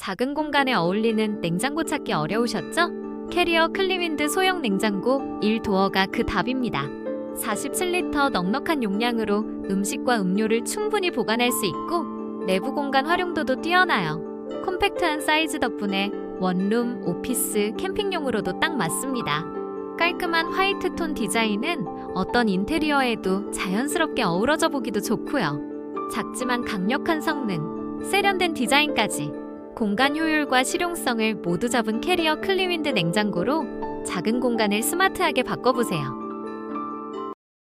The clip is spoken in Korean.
작은 공간에 어울리는 냉장고 찾기 어려우셨죠? 캐리어 클리윈드 소형 냉장고 1도어가 그 답입니다. 47리터 넉넉한 용량으로 음식과 음료를 충분히 보관할 수 있고 내부 공간 활용도도 뛰어나요. 콤팩트한 사이즈 덕분에 원룸, 오피스, 캠핑용으로도 딱 맞습니다. 깔끔한 화이트 톤 디자인은 어떤 인테리어에도 자연스럽게 어우러져 보기도 좋고요. 작지만 강력한 성능, 세련된 디자인까지 공간 효율과 실용성을 모두 잡은 캐리어 클리윈드 냉장고로 작은 공간을 스마트하게 바꿔보세요.